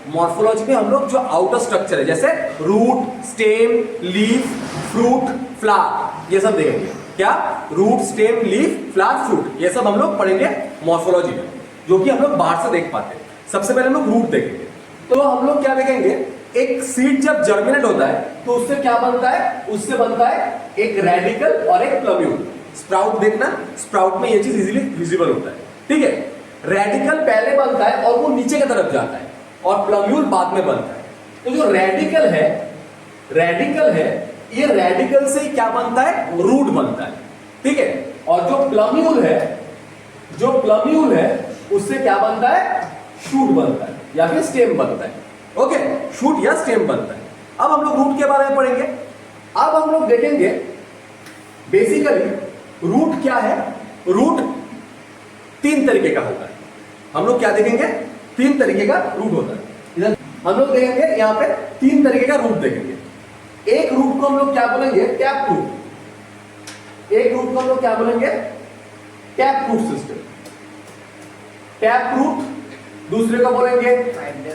Morphology में हम लोग जो आउटर स्ट्रक्चर है जैसे root, stem, leaf, fruit, flower, ये सब देखेंगे। क्या? Root, stem, leaf, flower, fruit, ये सब हम लोग पढ़ेंगे मॉर्फोलॉजी में, जो कि हम लोग बाहर से देख पाते हैं। सबसे पहले हम लोग रूट देखेंगे। तो हम लोग क्या देखेंगे, एक सीड जब जर्मिनेट होता है तो उससे क्या बनता है, उससे बनता है एक रेडिकल और एक प्लम्यूल। स्प्राउट देखना, स्प्राउट में ये चीज इजीली विजिबल होता है, ठीक है। रेडिकल पहले बनता है और वो नीचे की तरफ जाता है और प्लम्यूल बाद में बनता है। तो जो रेडिकल है ये रेडिकल से क्या बनता है, रूट बनता है, ठीक है। और जो प्लम्यूल है उससे क्या बनता है, शूट बनता है या फिर स्टेम बनता है। ओके, शूट या स्टेम बनता है। अब हम लोग रूट के बारे में पढ़ेंगे। अब हम लोग देखेंगे बेसिकली रूट क्या है। रूट 3 तरीके का होता है। हम लोग क्या देखेंगे, 3 तरीके का रूट होता है। इधर हम लोग देखेंगे, यहां पे 3 तरीके का रूट देखेंगे। एक रूट को हम लोग क्या बोलेंगे, टैप रूट। एक रूट को हम लोग क्या बोलेंगे, tap root system, tap root. दूसरे को बोलेंगे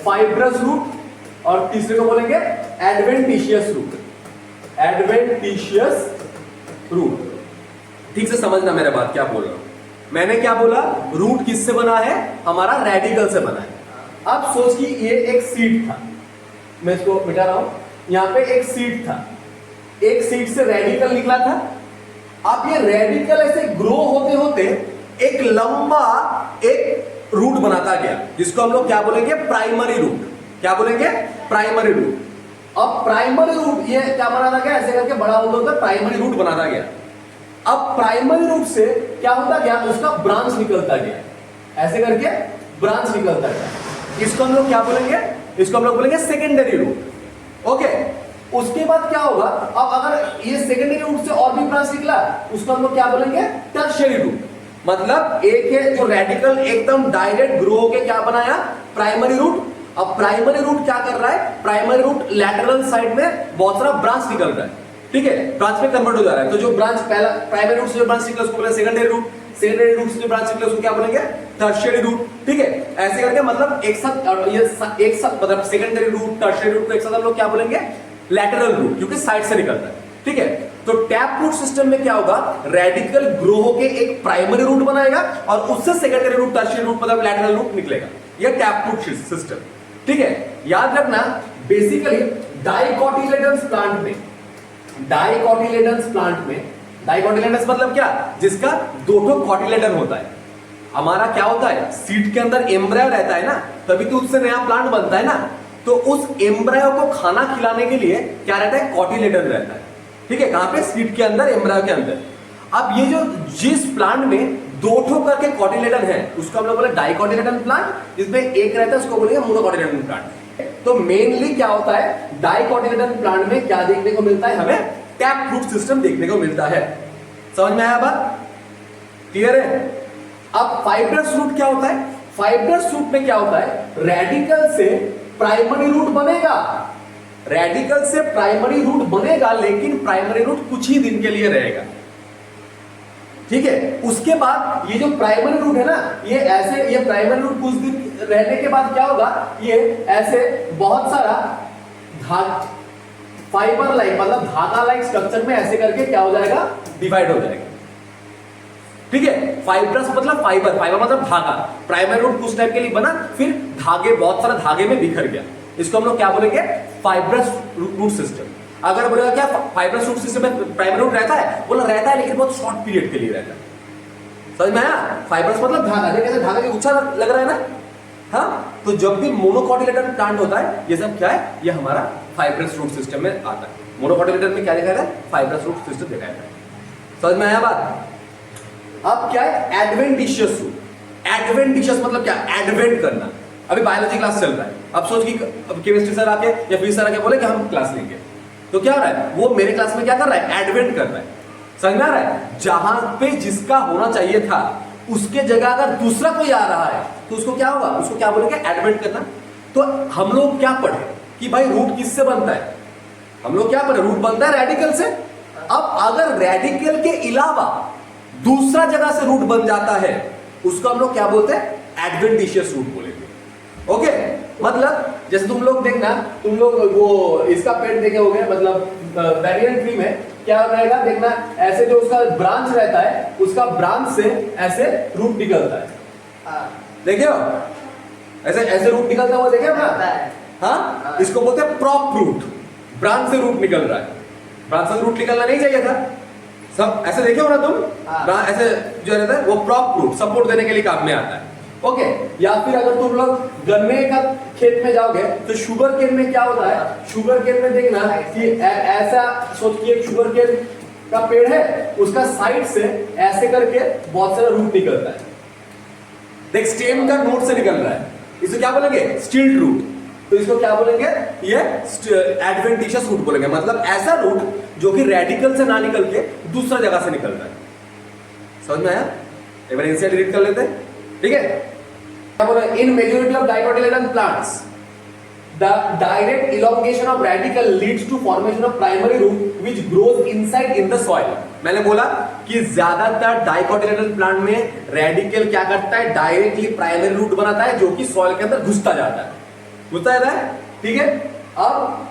फाइब्रस रूट और तीसरे को बोलेंगे एडवेंटिशियस रूट। Adventitious root. ठीक से समझना मेरा बात, क्या बोल रहा हूं। मैंने क्या बोला, रूट किससे बना है, हमारा रेडिकल से बना है। अब सोच कि ये एक सीड था, मैं इसको मिटा रहा हूं। यहां पे एक सीड था, एक सीड से रेडिकल निकला था। अब ये रेडिकल ऐसे ग्रो होते होते एक लंबा एक रूट बनाता गया, जिसको हम लोग क्या बोलेंगे, प्राइमरी रूट। क्या बोलेंगे, प्राइमरी रूट। अब प्राइमरी रूट ये क्या बनाता गया, ऐसे करके बड़ा होता होता प्राइमरी रूट बनाता गया। अब प्राइमरी रूट से क्या होता गया, उसका ब्रांच निकलता गया, ऐसे करके ब्रांच निकलता गया। इसको हम लोग क्या बोलेंगे, इसको हम लोग बोलेंगे सेकेंडरी रूट। ओके, उसके बाद क्या होगा, अब अगर ये सेकेंडरी रूट से और भी ब्रांच निकला, उसको हम लोग क्या बोलेंगे, टर्शियरी रूट। मतलब एक है जो रेडिकल एकदम डायरेक्ट ग्रो होके क्या बनाया, प्राइमरी रूट। अब प्राइमरी रूट क्या कर रहा है, प्राइमरी रूट लैटरल साइड में बहुत सारा ब्रांच निकल रहा है, ठीक है, ब्रांच में कन्वर्ट हो जा रहा है। तो जो ब्रांच पहला प्राइमरी रूट से जो ब्रांच निकला उसको बोलेंगे सेकेंडरी रूट, सेकेंडरी रूट से जो ब्रांच निकला उसको क्या बोलेंगे, टर्शियरी रूट, ठीक है। ऐसे करके मतलब एक साथ मतलब सेकेंडरी रूट, टर्शियरी रूट को एक साथ हम लोग क्या बोलेंगे, लैटरल रूट, क्योंकि साइड से निकलता है, ठीक है। तो टैप रूट सिस्टम में क्या होगा, रेडिकल ग्रो होके एक प्राइमरी रूट बनाएगा और उससे सेकेंडरी रूट, टर्शियरी रूट मतलब लैटरल रूट निकलेगा। ये टैप रूट सिस्टम, ठीक है। याद रखना, बेसिकली डाइकोटिलेडन्स प्लांट में, डाइकोटिलेडन्स मतलब क्या, जिसका 2 कॉटिलेडन होता है। हमारा क्या होता है, सीड के अंदर एम्ब्रायो रहता है ना, तभी तो उससे नया प्लांट बनता है ना। तो उस एम्ब्रायो को खाना खिलाने के लिए क्या रहता है, कॉटिलेडन रहता है, ठीक है। कहां पे, सीड के अंदर, एम्ब्रायो के अंदर। अब ये जो जिस प्लांट में 2 करके कॉटिलेडन है उसको हम लोग बोले डाइकोटिलेडन प्लांट, जिसमें एक रहता है उसको बोलेंगे मोनोकॉटिलेडन प्लांट। तो मेनली क्या होता है, डाइकोटिलेडन प्लांट में क्या देखने को मिलता है, हमें टैप रूट सिस्टम देखने को मिलता है। समझ में आया बात, क्लियर है। अब फाइब्रस रूट क्या होता है, फाइब्रस रूट में क्या होता है, रेडिकल से प्राइमरी रूट बनेगा, रेडिकल से प्राइमरी रूट बनेगा, लेकिन प्राइमरी रूट कुछ ही दिन के लिए रहेगा, ठीक है। उसके बाद ये जो प्राइमरी रूट है ना, ये ऐसे, ये प्राइमरी रूट कुछ दिन रहने के बाद क्या होगा, ये ऐसे बहुत सारा फाइबर लाइक मतलब धागा लाइक स्ट्रक्चर में ऐसे करके क्या हो जाएगा, डिवाइड हो जाएगा, ठीक है। फाइब्रस मतलब फाइबर, फाइबर मतलब धागा। प्राइमरी रूट कुछ टाइप के लिए बना, फिर धागे, बहुत सारा धागे में बिखर गया। इसको हम लोग क्या बोलेंगे, फाइब्रस रूट सिस्टम। अगर बोलेगा क्या फाइब्रस रूट सिस्टम में प्राइमरी रूट रहता है, बोला रहता है लेकिन बहुत शॉर्ट पीरियड के लिए रहता है। समझ में आया, फाइब्रस मतलब धागा, जैसे धागा के गुच्छा लग रहा है ना, हाँ। तो जब भी मोनोकॉटिलेडन प्लांट होता है, ये सब क्या है, ये हमारा फाइब्रस रूट सिस्टम में आता है। मोनोकॉटिलेडन में क्या लिखा है, फाइब्रस रूट सिस्टम दिखाया है। समझ में आया बात। अब क्या है, एडवेंटिशियस रूट। एडवेंटिशियस मतलब क्या, एडवेंट करना। अभी बायोलॉजी क्लास चल रहा है, अब सोच कि केमिस्ट्री सर आके या फिजिक्स सर आके बोले कि हम क्लास लेंगे, तो क्या हो रहा है, वो मेरे क्लास में क्या कर रहा है, एडवेंट कर रहा है। समझ में आ रहा है, जहां पे जिसका होना चाहिए था उसके जगह अगर दूसरा कोई आ रहा है तो उसको क्या होगा, उसको क्या बोलेंगे, एडवेंट करना। तो हम लोग क्या पढ़े कि भाई रूट किससे बनता है, हम लोग क्या पढ़े, रूट बनता है रेडिकल से। अब अगर रेडिकल के अलावा दूसरा जगह से रूट बन जाता है, उसको हम लोग क्या बोलते हैं, एडवेंटिशियस रूट बोलेंगे। ओके, मतलब जैसे तुम लोग देखना, तुम लोग वो इसका पेड़ देखे होंगे, मतलब बैनियन ट्री में क्या रहेगा देखना, ऐसे जो उसका ब्रांच रहता है, उसका ब्रांच से ऐसे रूट निकलता है। देखे हो ऐसे ऐसे रूट निकलता हुआ, देखे ना? हाँ, इसको बोलते हैं प्रॉप रूट। ब्रांच से रूट निकल रहा है, ब्रांच से रूट निकलना नहीं चाहिए था। सब ऐसे देखे हो ना तुम? ऐसे जो रहता है वो प्रॉप रूट सपोर्ट देने के लिए काम में आता है। ओके, या फिर अगर तुम लोग गन्ने का खेत में जाओगे तो शुगर केन में क्या होता है, शुगर केन में देखना कि ऐसा सोचिए एक शुगर केन का पेड़ है, उसका साइड से ऐसे करके बहुत सारा रूट निकलता है। देख स्टेम का नोड से निकल रहा है, इसे क्या बोलेंगे? स्टिल्ट रूट। तो इसको क्या बोलेंगे? ये एडवेंटिशियस रूट बोलेंगे, मतलब ऐसा रूट जो कि रेडिकल से ना निकल के दूसरा जगह से निकल रहा है। समझ में आया? एक बार इनसे रीड कर लेते हैं, ठीक है? In majority of dicotyledon plants, the direct elongation of radical leads to formation of primary root which grows inside in the soil. मैंने बोला कि ज्यादातर डाइकोटिलेडन प्लांट में रेडिकल क्या करता है? डायरेक्टली प्राइमरी रूट बनाता है जो कि सॉइल के अंदर घुसता जाता है, ठीक है? अब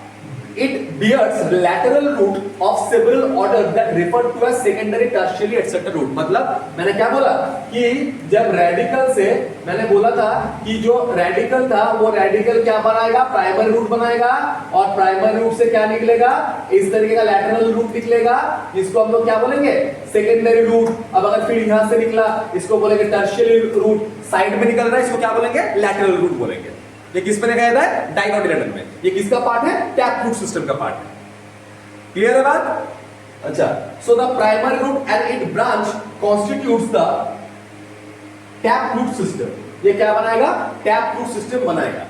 it bears lateral root of several orders that refer to as secondary, tertiary, etc. root। मतलब मैंने क्या बोला कि जब रेडिकल से मैंने बोला था कि जो रेडिकल था वो रेडिकल क्या बनाएगा? प्राइमरी रूट बनाएगा, और प्राइमरी रूट से क्या निकलेगा? इस तरीके का लैटरल रूट निकलेगा, जिसको हम लोग क्या बोलेंगे? Secondary root. अब अगर फिर यहां से निकला, इसको बोलेंगे टर्शियरी रूट। साइड में निकल रहा है, इसको क्या बोलेंगे? लैटरल रूट बोलेंगे। ये किस में लिखा है? डाइकोटिलेडन में। ये किसका पार्ट है? टैप रूट सिस्टम का पार्ट है। क्लियर है बात? अच्छा, so the primary root and it branch constitutes the tap root system. ये क्या बनाएगा? टैप रूट सिस्टम बनाएगा।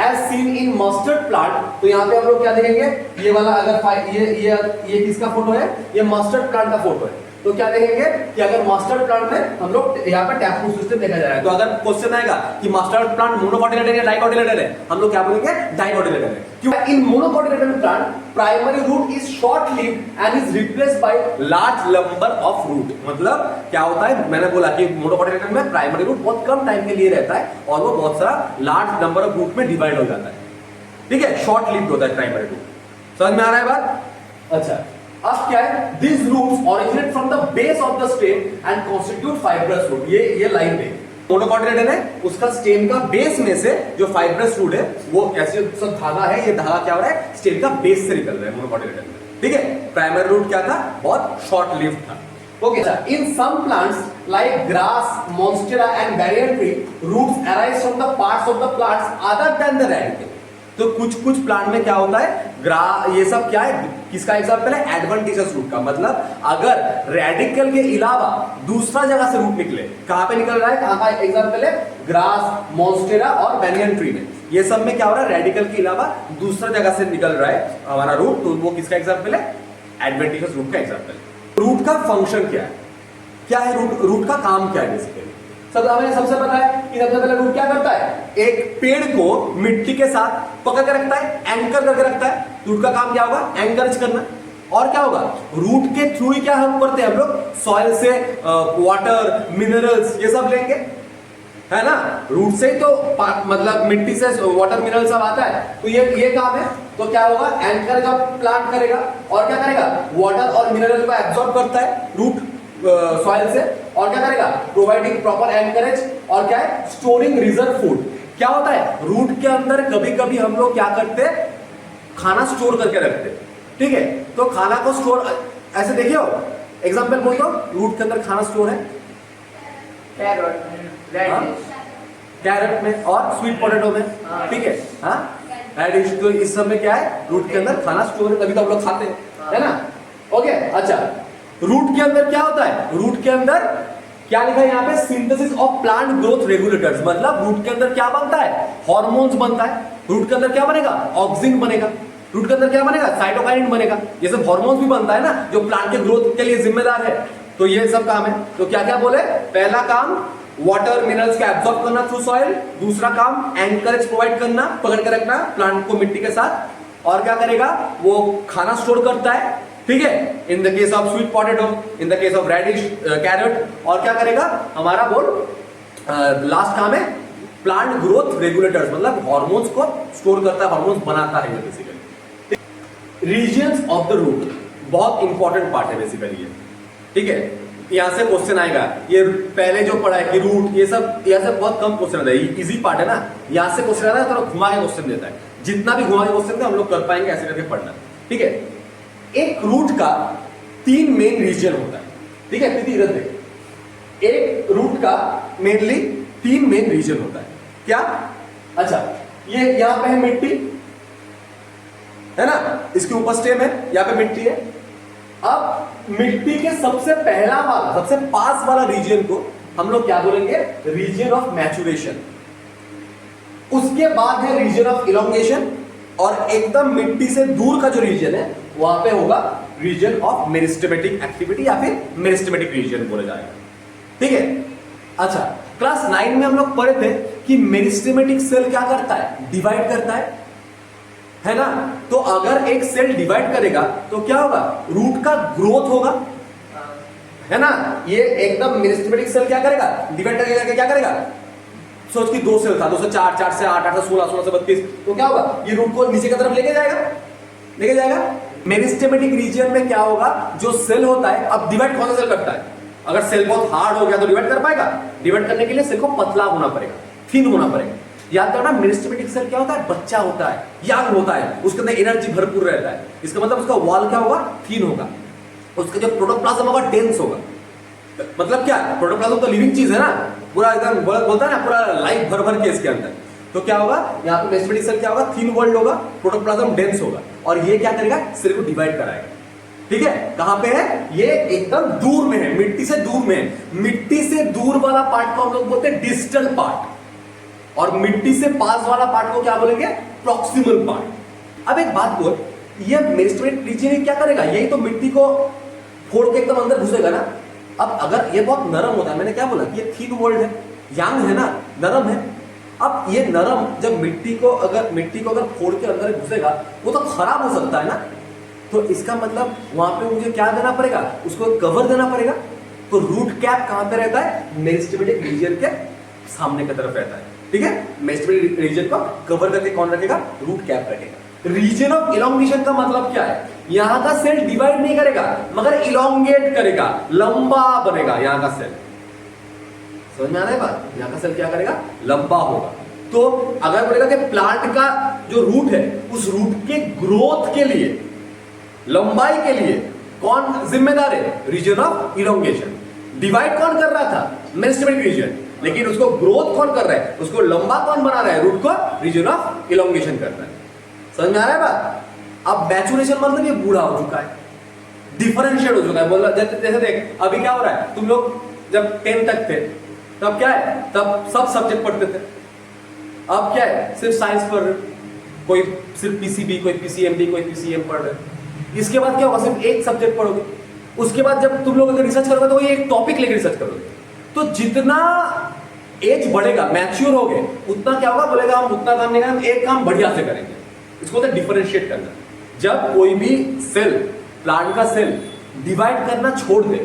As seen in mustard plant, तो यहां पे हम लोग क्या देखेंगे? ये वाला अगर ये किसका फोटो है? ये मस्टर्ड प्लांट का फोटो है। तो क्या देखेंगे कि अगर मस्टर्ड प्लांट में हम लोग यहाँ पे टैप रूट सिस्टम देखा जा रहा है, तो अगर क्वेश्चन आएगा कि मस्टर्ड प्लांट मोनोकोटिलेडन या डाइकोटिलेडन है, हम लोग क्या बोलेंगे? डाइकोटिलेडन है। क्यों? In monocotyledon plant primary root is short lived and is replaced by large number of root. मतलब क्या होता है? मैंने बोला कि मोनोकोटिलेडन में प्राइमरी रूट बहुत कम टाइम के लिए रहता है और वो बहुत सारा लार्ज नंबर ऑफ रूट में डिवाइड हो जाता है, ठीक है? शॉर्ट लिव्ड होता है प्राइमरी रूट। समझ में आ रहा है बात? अच्छा, अब क्या है? These roots originate from the base of the stem and constitute fibrous root। ये लाइन में मोनोकोटिलेडन है, उसका स्टेम का बेस में से जो फाइब्रस रूट है वो ऐसे सब धागा है, ये धागा क्या हो रहा है? स्टेम का बेस से निकल रहा है मोनोकोटिलेडन में, ठीक है? प्राइमरी रूट क्या था? बहुत शॉर्ट लिव्ड था। Okay, in some plants like grass, monstera and banyan tree, roots arise from the parts of the plants other than the radical. तो कुछ प्लांट में क्या होता है? ये सब क्या है? किसका एग्जांपल है? एडवेंटिशियस रूट का। मतलब अगर रेडिकल के अलावा दूसरा जगह से रूट निकले, कहां पे निकल रहा है? कहां का एग्जांपल है? ग्रास, मॉन्स्टेरा और बैनियन ट्री में। ये सब में क्या हो रहा है? रेडिकल के अलावा दूसरा जगह से निकल रहा है हमारा रूट, तो वो किसका एग्जांपल है? एडवेंटिशियस रूट का एग्जांपल। रूट का फंक्शन क्या है? क्या है रूट का काम क्या है? बेसिकली हमें सबसे पता है कि सबसे पहले रूट क्या करता है? एक पेड़ को मिट्टी के साथ पकड़ के रखता है, एंकर करके रखता है। रूट का काम क्या होगा? एंकरेज करना। और क्या होगा? रूट के थ्रू ही क्या हम करते हैं? हम लोग सॉइल से वाटर, मिनरल्स ये सब लेंगे, है ना? रूट से ही तो मतलब मिट्टी से वाटर, मिनरल सब आता है, तो ये काम है। तो क्या होगा? एंकरेज ऑफ प्लांट करेगा, और क्या करेगा? वाटर और मिनरल को एब्जॉर्ब करता है रूट सॉइल से, और क्या करेगा? प्रोवाइडिंग प्रॉपर एंकरेज, और क्या है? Storing reserve food. क्या होता है? रूट के अंदर कभी कभी हम लोग क्या करते हैं? खाना स्टोर करके रखते हैं, ठीक है? तो खाना को स्टोर ऐसे देखिए, एग्जांपल बोलता हूं, रूट के अंदर खाना स्टोर है कैरेट में और स्वीट पोटैटो में, ठीक है? हाँ, रेडिश। तो इस सब में क्या है? रूट के अंदर खाना स्टोर है, तभी तो हम लोग खाते हैं, है ना? ओके, अच्छा, रूट के अंदर क्या होता है? रूट के अंदर क्या लिखा है यहाँ पे? Synthesis of plant growth regulators. मतलब रूट के अंदर क्या बनता है? हार्मोन्स बनता है। रूट के अंदर क्या बनेगा? ऑक्सिन बनेगा। रूट के अंदर क्या बनेगा? साइटोकाइनिन बनेगा। ये सब हार्मोन्स भी बनता है ना, जो प्लांट के ग्रोथ के लिए जिम्मेदार है। तो ये सब काम है। तो क्या क्या बोले? पहला काम वाटर, मिनरल्स का एब्जॉर्ब करना थ्रू सॉइल। दूसरा काम एंकरेज प्रोवाइड करना, पकड़ के रखना प्लांट को मिट्टी के साथ। और क्या करेगा? वो खाना स्टोर करता है, ठीक है? In the case of sweet potato, in the case of radish, carrot. और क्या करेगा? हमारा बोल लास्ट काम है प्लांट ग्रोथ रेगुलेटर्स, मतलब हार्मोन्स को स्टोर करता है, हार्मोन्स बनाता है ये basically. Regions of the root बहुत इंपॉर्टेंट पार्ट है बेसिकली ये, ठीक है। यहां से क्वेश्चन आएगा, ये पहले जो पढ़ा है कि रूट, ये सब यहां से बहुत कम क्वेश्चन आता है, इजी पार्ट है ना, यहां से क्वेश्चन आता है, थोड़ा घुमा के क्वेश्चन देता है। जितना भी घुमा के क्वेश्चन है हम लोग कर पाएंगे ऐसे करके पढ़ना, ठीक है। एक रूट का 3 मेन रीजन होता है, ठीक है। इधर देखो, एक रूट का मेनली 3 मेन रीजन होता है। क्या? अच्छा, ये यहां पे है मिट्टी, है ना, इसके ऊपर स्टेम है, यहां पे मिट्टी है। अब मिट्टी के सबसे पहला वाला, सबसे पास वाला रीजन को हम लोग क्या बोलेंगे? Region of maturation. उसके बाद है रीजन ऑफ इलोंगेशन, और एकदम मिट्टी से दूर का जो रीजन है वहां पे होगा रीजन ऑफ मेरिस्टेमेटिक एक्टिविटी, या फिर मेरिस्टेमेटिक रीजन बोला जाएगा, ठीक है। अच्छा, क्लास 9 में हम लोग पढ़े थे कि मेरिस्टेमेटिक सेल क्या करता है? डिवाइड करता है ना। तो अगर एक सेल डिवाइड करेगा तो क्या होगा? रूट का ग्रोथ होगा, है ना। ये एकदम मेरिस्टेमेटिक सेल क्या करेगा? डिवाइड करके क्या करेगा? सोच कि 2 सेल था, 2 से 4, 4 से 8, 8 से 16, 16 से 32, तो क्या होगा? ये रूट को नीचे की तरफ लेके जाएगा। मेरिस्टेमेटिक रीजन में क्या होगा? जो सेल होता है, अब डिवाइड कौन सा सेल करता है? अगर सेल बहुत हार्ड हो गया तो डिवाइड कर पाएगा? डिवाइड करने के लिए सेल को पतला होना पड़ेगा, थिन होना पड़ेगा। याद रखना, मेरिस्टेमेटिक सेल क्या होता है? बच्चा होता है, यंग होता है, उसके अंदर एनर्जी भरपूर रहता है। इसका मतलब उसका वॉल क्या होगा? थिन होगा। उसका जो प्रोटोप्लाज्म होगा डेंस होगा। मतलब क्या? प्रोटोप्लाज्म तो लिविंग चीज है ना, पूरा एकदम बोलता है ना, पूरा लाइफ भर के इसके अंदर। तो क्या होगा? यहाँ पे मेरिस्टेमेटिक सेल क्या होगा? थिन वॉल्ड होगा, प्रोटोप्लाज्म डेंस होगा, और ये क्या करेगा? सेल को डिवाइड कराएगा, ठीक है। कहां पे है? ये एकदम दूर में है, मिट्टी से दूर में है। मिट्टी से दूर वाला पार्ट को हम लोग बोलते हैं डिस्टल पार्ट, और मिट्टी से पास वाला पार्ट को क्या बोलेंगे? Proximal part. अब एक बात बोल, ये मेरिस्टेमेटिक रीजन क्या करेगा? यही तो मिट्टी को फोड़ के एकदम अंदर घुसेगा ना। अब अगर ये बहुत नरम होता है, मैंने क्या बोला कि ये थिन वॉल्ड है, यंग है ना, नरम है। अब ये नरम जब मिट्टी को अगर फोड़ के अंदर घुसेगा, वो तो खराब हो सकता है ना। तो इसका मतलब वहां पे मुझे क्या देना पड़ेगा? उसको कवर देना पड़ेगा। तो रूट कैप कहां पे रहता है? मेरिस्टेमेटिक रीजन के सामने की तरफ रहता है, ठीक है। मेरिस्टेमेटिक रीजन को कवर करके कौन रखेगा? रूट कैप रखेगा। रीजन ऑफ इलोंगेशन का मतलब क्या है? यहां का सेल डिवाइड नहीं करेगा, मगर इलोंगेट करेगा, लंबा बनेगा यहां का सेल। समझ में आ रहा है बात? यहां का सेल क्या करेगा? लंबा होगा। तो अगर बोलेगा कि प्लांट का जो रूट है, उस रूट के ग्रोथ के लिए, लंबाई के लिए कौन जिम्मेदार है? Region of elongation. डिवाइड कौन कर रहा था? Meristematic reason. लेकिन उसको ग्रोथ कौन कर रहा है? उसको लंबा कौन बना रहा है? रूट को रीजन ऑफ इलोंगेशन कर रहा है। समझ में आ रहा है बात? अब मैचुरेशन मतलब ये बूढ़ा हो चुका है, डिफरेंशिएट हो चुका है। बोल जैसे देख, अभी क्या हो रहा है? तुम लोग जब 10 तक थे तब क्या है? तब सब सब्जेक्ट पढ़ते थे। अब क्या है? सिर्फ साइंस पढ़ रहे, कोई सिर्फ पीसीबी, कोई पीसीएमबी, कोई पीसीएम पढ़ रहे। इसके बाद क्या होगा? सिर्फ एक सब्जेक्ट पढ़ोगे। उसके बाद जब तुम लोग अगर रिसर्च करोगे तो वही एक टॉपिक लेकर रिसर्च करोगे। तो जितना एज बढ़ेगा, मैच्योर हो गए, उतना क्या होगा? बोलेगा हम उतना काम नहीं करेंगे, एक काम बढ़िया से करेंगे। इसको तो डिफरेंशिएट करना। जब कोई भी सेल, प्लांट का सेल डिवाइड करना छोड़ दे,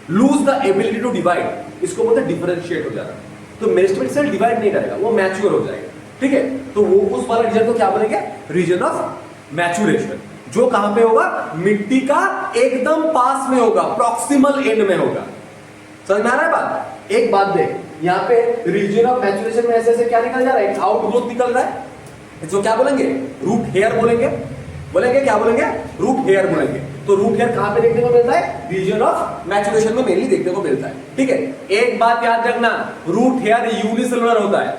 lose the ability to divide, इसको बोलते हैं डिफरेंशिएट हो जाना। तो मेरिस्टेमेटिक सेल डिवाइड नहीं करेगा, वो मैच्योर हो जाएगा, ठीक है। तो वो उस वाला रीजन को क्या बोलेंगे? रीजन ऑफ मैच्योरेशन, जो कहां पे होगा? मिट्टी का एकदम पास में होगा, प्रॉक्सिमल एंड में होगा। समझ में आ रहा है बात? एक बात देख, यहाँ पे रीजन ऑफ मैच्योरेशन में ऐसे ऐसे क्या निकल जा रहा है? आउटग्रोथ निकल रहा है। इसको क्या बोलेंगे? रूट हेयर बोलेंगे। क्या बोलेंगे? रूट हेयर बोलेंगे। तो रूट हेयर कहां पे देखने को मिलता है? रीजन ऑफ मैच्योरेशन में मेनली देखने को मिलता है, ठीक है। एक बात याद रखना, रूट हेयर यूनिसेलुलर होता है।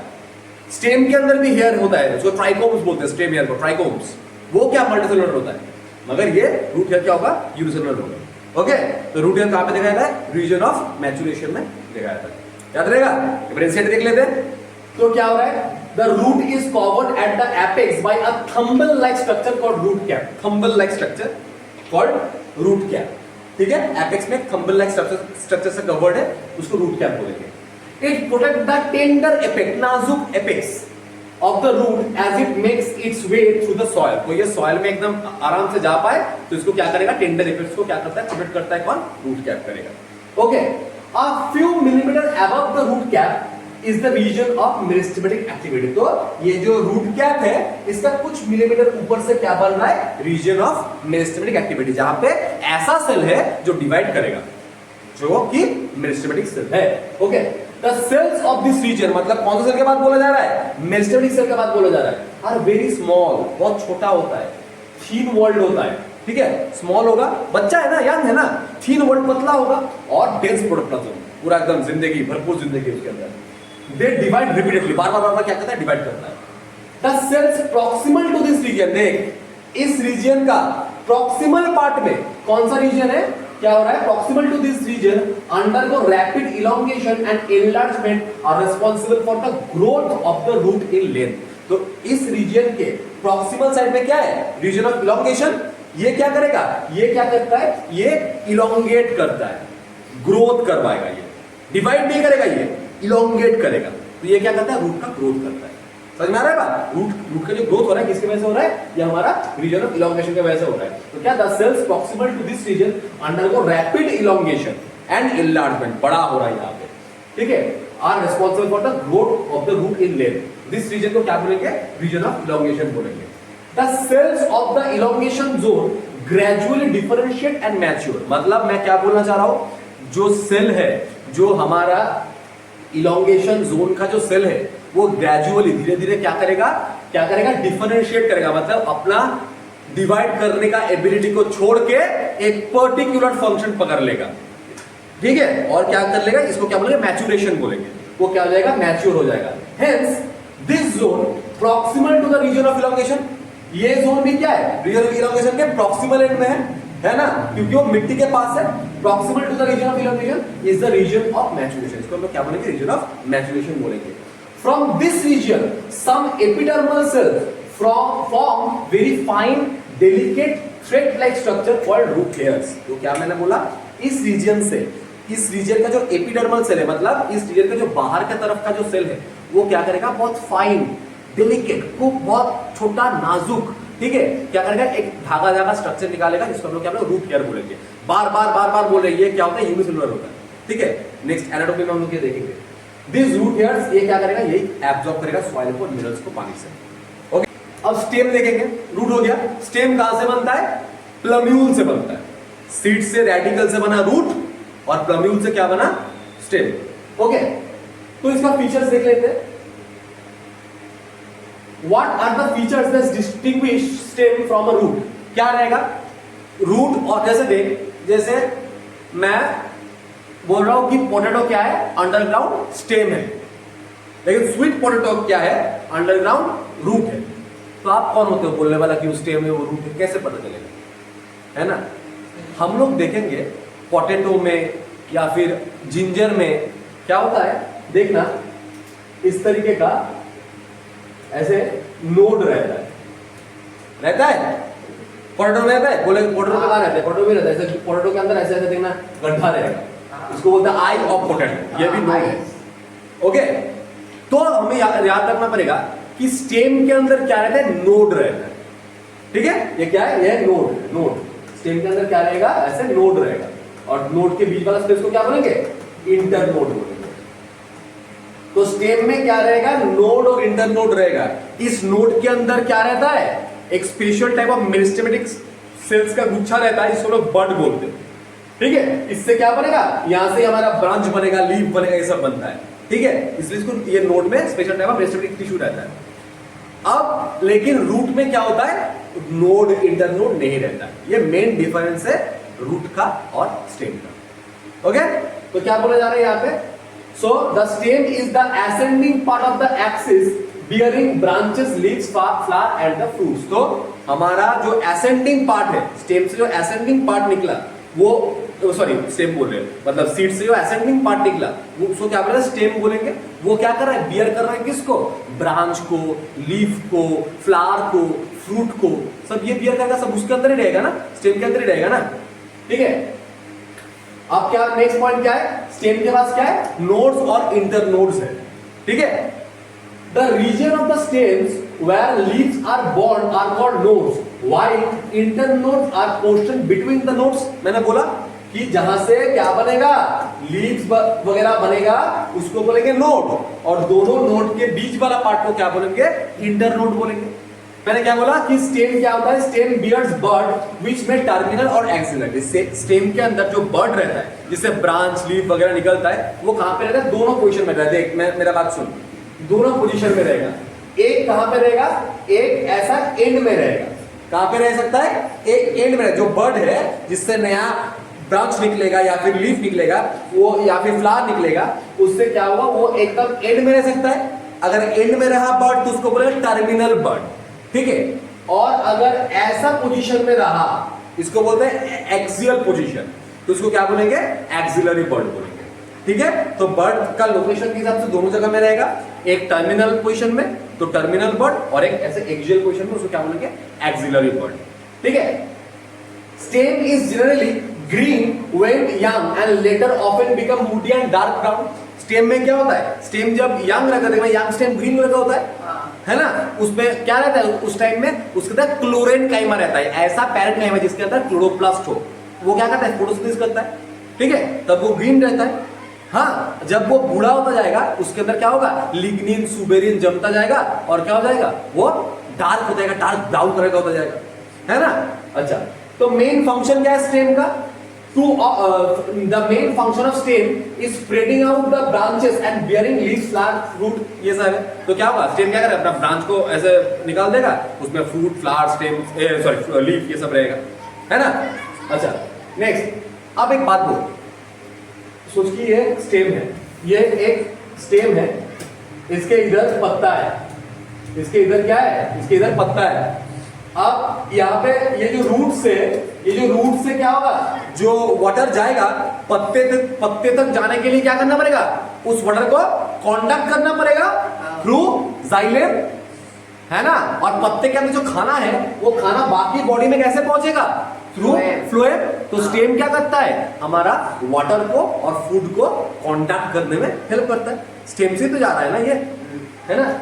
स्टेम के अंदर भी हेयर होता है, उसको ट्राइकोम्स बोलते हैं, स्टेम हेयर को ट्राइकोम्स। वो क्या मल्टीसेलुलर होता है, मगर ये रूट हेयर क्या होगा? यूनिसेलुलर होगा। ओके, तो रूट हेयर कहां पे देखा जाता है? रीजन ऑफ मैच्योरेशन में देखा जाता है। याद रहेगा? डिफरेंशिएट देख लेते हैं। तो क्या हो रहा है? The root is covered at the apex by a thimble-like structure called root cap. Thimble-like structure called root cap. ठीक है? Apex में thimble-like structure से covered है, उसको root cap बोलेंगे। It protects the tender apex, नाजुक apex of the root as it makes its way through the soil. तो ये soil में एकदम आराम से जा पाए, तो इसको क्या करेगा? Tender apex को क्या करता है? प्रोटेक्ट करता है कौन? Root cap करेगा। Okay. A few millimeter above the root cap, is the region of meristematic activity. तो ये जो रूट कैप है इसका कुछ मिलीमीटर ऊपर से क्या बन रहा है, रीजन ऑफ मेरिस्टेमेटिक एक्टिविटी, जहां पे ऐसा सेल है जो डिवाइड करेगा, जो कि मेरिस्टेमेटिक सेल है। Okay, the cells of this region, मतलब कौन सा सेल के बात बोला जा रहा है, मेरिस्टेमेटिक सेल के बात बोला जा रहा है, आर वेरी स्मॉल, बहुत छोटा होता है, थीन वॉल्ड होता है, ठीक है, स्मॉल होगा, बच्चा है ना, याद है ना, थीन वॉल्ड पतला होगा और डेंस प्रोटोप्लाज्म, पूरा एकदम जिंदगी, भरपूर जिंदगी उसके अंदर। दे डिवाइड रिपीटेडली, बार बार क्या करता है, डिवाइड करता है। The cells proximal to this region, देख इस रीजन का प्रॉक्सिमल पार्ट में कौन सा रीजन है, क्या हो रहा है, proximal to this region undergo rapid elongation and enlargement are responsible for the growth of the root in length. तो इस रीजन के प्रॉक्सिमल साइड में क्या है, रीजन ऑफ इलोंगेशन, ये क्या करेगा, ये क्या करता है, ये इलोंगेट करता है, ग्रोथ करवाएगा, ये डिवाइड नहीं करेगा, ये इलोंगेट करेगा। तो ये क्या करता है, रूट का ग्रोथ करता है। समझ में आ रहा है बात, रूट का जो ग्रोथ हो रहा है किसकी वजह से हो रहा है, ये हमारा रीजन ऑफ इलोंगेशन की वजह से हो रहा है। तो क्या, the cells proximal to this region undergo rapid elongation and enlargement, बड़ा हो रहा है यहाँ पे, ठीक है, are responsible for the growth of the root in length. This region को क्या बोलेंगे, रीजन ऑफ इलोंगेशन बोलेंगे। The cells of the elongation zone gradually differentiate and mature, मतलब मैं क्या बोलना चाह रहा हूं, जो सेल है, जो हमारा इलोंगेशन जोन का जो सेल है, वो ग्रेजुअली धीरे धीरे क्या करेगा, डिफरेंशिएट करेगा, मतलब अपना डिवाइड करने का एबिलिटी को छोड़ के एक पर्टिकुलर फंक्शन पकड़ लेगा, ठीक है, और क्या कर लेगा, इसको क्या बोलेंगे, मैच्योरेशन बोलेंगे, वो क्या हो जाएगा, मैच्योर हो जाएगा। Hence this zone proximal to the region of elongation, ये जोन भी क्या है, रीजन ऑफ इलोंगेशन के प्रॉक्सिमल एंड में है ना, क्योंकि वो मिट्टी के पास है। Proximal to the region of elongation is the region of maturation, इसको हम लोग क्या बोलेंगे, रीजन ऑफ मैच्योरेशन बोलेंगे। From this region, some epidermal cells form very fine, delicate, thread-like structure called root hairs. तो क्या मैंने बोला, इस रीजन से, इस रीजन का जो एपिडर्मल सेल है, मतलब इस रीजन का जो बाहर के तरफ का जो सेल है, वो क्या करेगा, बहुत फाइन, डेलिकेट, को बहुत छोटा, नाजुक, ठीक है, क्या करेगा, एक धागा स्ट्रक्चर निकालेगा, जिसको हम लोग क्या बोलेंगे, रूट हेयर बोलेंगे। बार बोल रहे हैं, ये क्या होता है, यूनिसेलुलर होता है, ठीक है। नेक्स्ट एनाटॉमी में हम लोग ये देखेंगे। दिस रूट हेयर्स, ये क्या करेगा, ये एब्जॉर्ब करेगा सॉइल को, मिनरल्स को, पानी से। ओके, अब स्टेम देखेंगे, रूट हो गया, स्टेम कहां से बनता है, प्लम्यूल से बनता है, सीड से, रेडिकल से बना रूट, और प्लम्यूल से क्या बना, स्टेम। ओके, तो इसका फीचर्स देख लेते हैं। What are the features that distinguish stem from a root, क्या रहेगा, रूट, और जैसे देख, जैसे मैं बोल रहा हूं कि पोटैटो क्या है, अंडरग्राउंड स्टेम है, लेकिन स्वीट पोटैटो क्या है, अंडरग्राउंड रूट है। तो आप कौन होते हो बोलने वाला कि वो स्टेम है, वो रूट है, कैसे पता चलेगा, है ना। हम लोग देखेंगे पोटैटो में या फिर जिंजर में क्या होता है, देखना इस तरीके का ऐसे नोड रहता है, पोटैटो में रहता है, बोले पोटैटो कहां रहता है, पोटैटो में रहता है, ऐसे पोटैटो के अंदर ऐसे देखना गड्ढा रहेगा, इसको बोलते हैं आई ऑफ पोटैटो, ये भी नोड है। ओके, तो हमें याद रखना पड़ेगा कि स्टेम के अंदर क्या रहता है, नोड रहता है, ठीक है, ये क्या है, ये नोड, स्टेम के अंदर क्या रहेगा, ऐसे नोड रहेगा, और नोड के बीच वाला स्पेस को क्या बोलेंगे, इंटरनोड बोलेंगे। तो स्टेम में क्या रहेगा, नोड और इंटरनोड रहेगा। इस नोड के अंदर क्या रहता है, एक special type of meristematic cells का गुच्छा रहता है, जिसको लोग बड बोलते हैं, ठीक है। इससे क्या बनेगा, यहां से हमारा ब्रांच बनेगा, लीफ बनेगा, ये सब बनता है, ठीक है। इसलिए इसको, ये नोड में special type of meristematic tissue रहता है। अब लेकिन रूट में क्या होता है, नोड इंटरनोड नहीं रहता, ये मेन डिफरेंस है रूट का और स्टेम का। ओके, तो क्या बोला जा रहा है यहाँ पे, so the stem is the ascending part of the axis bearing branches, leaves, flower and the fruits. तो हमारा जो असेंडिंग पार्ट है, स्टेम से जो असेंडिंग पार्ट निकला, वो सॉरी स्टेम बोल रहे हैं, मतलब सीड से जो असेंडिंग पार्ट निकला, वो उसको क्या बोलेंगे, स्टेम बोलेंगे। वो क्या कर रहा है, बियर कर रहा है किसको, ब्रांच को, लीफ को, फ्लावर को, फ्रूट को, सब ये बियर करेगा, सब उसके अंदर ही रहेगा ना, स्टेम के अंदर ही रहेगा ना, ठीक है। अब क्या नेक्स्ट पॉइंट क्या है, स्टेम के पास क्या है, नोड्स और इंटरनोड्स है, ठीक है। The region of the stems where leaves are born are called nodes while internodes are portion between the nodes। मैंने बोला कि जहां से क्या बनेगा, लीव्स वगैरह बनेगा, उसको बोलेंगे नोड, और दोनों नोड के बीच वाला पार्ट को क्या बोलेंगे, इंटरनोड बोलेंगे। मैंने क्या बोला कि स्टेम क्या होता है, स्टेम बियर्स बर्ड विच में टर्मिनल और एक्सिलरी। स्टेम के अंदर जो बर्ड रहता है, जिससे ब्रांच लीफ वगैरह निकलता है, वो कहां पे रहता है, दोनों पोजीशन में रहता है। देख मेरा बात सुन, दोनों पोजीशन में रहेगा। एक कहां पे रहेगा, एक ऐसा एंड में रहेगा। कहां पे रह सकता है, एक एंड में। जो बर्ड है जिससे नया ब्रांच निकलेगा या फिर लीफ निकलेगा, वो या फिर फ्लावर निकलेगा, उससे क्या होगा, वो एकदम एंड में रह सकता है। अगर एंड में रहा बर्ड तो उसको बोलेगा टर्मिनल बर्ड, ठीक है। और अगर ऐसा पोजीशन में रहा, इसको बोलते हैं एक्सियल पोजीशन, तो इसको क्या बोलेंगे, एक्सिलरी बर्ड बोलेंगे, ठीक है। तो बर्ड का लोकेशन के हिसाब से दोनों जगह में रहेगा, एक टर्मिनल पोजीशन में तो टर्मिनल बर्ड, और एक ऐसे एक्सियल पोजीशन में उसको क्या बोलेंगे, एक्सिलरी बर्ड, ठीक है। Stem is generally green when young and later often become woody and dark brown. Stem में क्या होता है, स्टेम जब यंग रहता है, यंग स्टेम ग्रीन कलर का होता है ना, उसमें क्या रहता है उस टाइम में, उसके अंदर क्लोरेनकाइमा रहता है, ऐसा पैरेंकाइमा जिसके अंदर क्लोरोप्लास्ट हो, वो क्या करता है, फोटोसिंथेसिस करता है, ठीक है, तब वो ग्रीन रहता है। हाँ, जब वो बूढ़ा होता जाएगा, उसके अंदर क्या होगा, लिग्निन सुबेरिन जमता जाएगा, और क्या हो जाएगा, वो डार्क हो जाएगा, डार्क ब्राउन कलर का होता जाएगा, है ना। अच्छा, तो मेन फंक्शन क्या है स्टेम का, the main function of stem is spreading out the branches and bearing leaves, flowers, fruit, ये सब है। तो क्या होगा, स्टेम क्या करेगा, अपना ब्रांच को ऐसे निकाल देगा, उसमें fruit, flower, stem, sorry leaf, ये सब रहेगा, है ना। अच्छा, नेक्स्ट, अब एक बात बोल, सोच कि ये स्टेम है, ये एक स्टेम है, इसके इधर पत्ता है, इसके इधर क्या है, इसके इधर पत्ता है। अब यहाँ पे ये जो रूट से क्या होगा, जो वाटर जाएगा पत्ते तक जाने के लिए क्या करना पड़ेगा, उस वाटर को कॉन्डक्ट करना पड़ेगा थ्रू जाइलेम, है ना। और पत्ते के अंदर जो खाना है, वो खाना बाकी बॉडी में कैसे पहुंचेगा, थ्रू फ्लोएम। तो स्टेम क्या करता है, हमारा वाटर को और फूड को कॉन्डक्ट करने में हेल्प करता है। स्टेम से तो जा रहा है ना ये, है ना।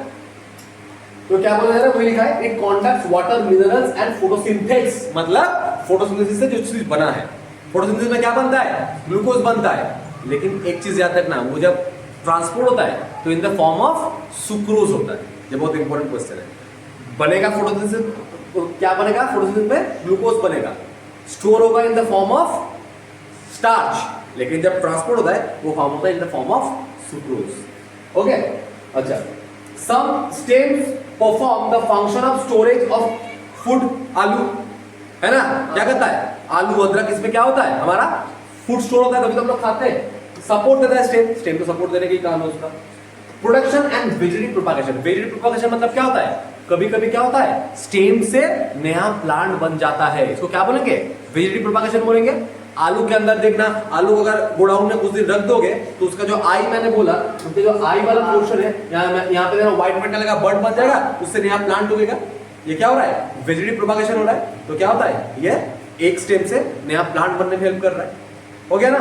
तो क्या बोला जा रहा है, वही लिखा है, it conducts water, minerals and photosynthesis, मतलब फोटोसिंथेसिस से जो चीज बना है, फोटोसिंथेसिस में क्या बनता है, ग्लूकोज बनता है। लेकिन एक चीज याद रखना, वो जब ट्रांसपोर्ट होता है तो in the form of sucrose होता है। ये बहुत इंपॉर्टेंट क्वेश्चन है। बनेगा फोटोसिंथेसिस, क्या बनेगा, फोटोसिंथेसिस में ग्लूकोज बनेगा, स्टोर होगा in the form of starch, लेकिन जब ट्रांसपोर्ट होता है वो फॉर्म होता है in the form of sucrose. Okay, अच्छा, some stems perform the function of storage of food, आलू, है ना, क्या करता है, आलू अदरक, इसमें क्या होता है, हमारा फूड स्टोर होता है, तभी तो हम लोग खाते हैं, सपोर्ट देता है स्टेम तो सपोर्ट देने की काम है उसका। Production and vegetative propagation, vegetative propagation मतलब क्या होता है, कभी कभी क्या होता है, स्टेम से नया प्लांट बन जाता है, इसको क्या बोलेंगे, वेजिटेटिव प्रोपागेशन बोलेंगे। आलू के अंदर देखना, आलू अगर गोडाउन में कुछ दिन रख दोगे तो उसका जो आई, मैंने बोला उसके जो आई वाला पोर्शन है, यहाँ पे व्हाइट मेटल लगा, बर्ड बन जाएगा, उससे नया प्लांट उगेगा। ये क्या हो रहा है, वेजिटेटिव प्रोपागेशन हो रहा है। तो क्या होता है, ये एक स्टेम से नया प्लांट बनने में हेल्प कर रहा है। हो गया ना।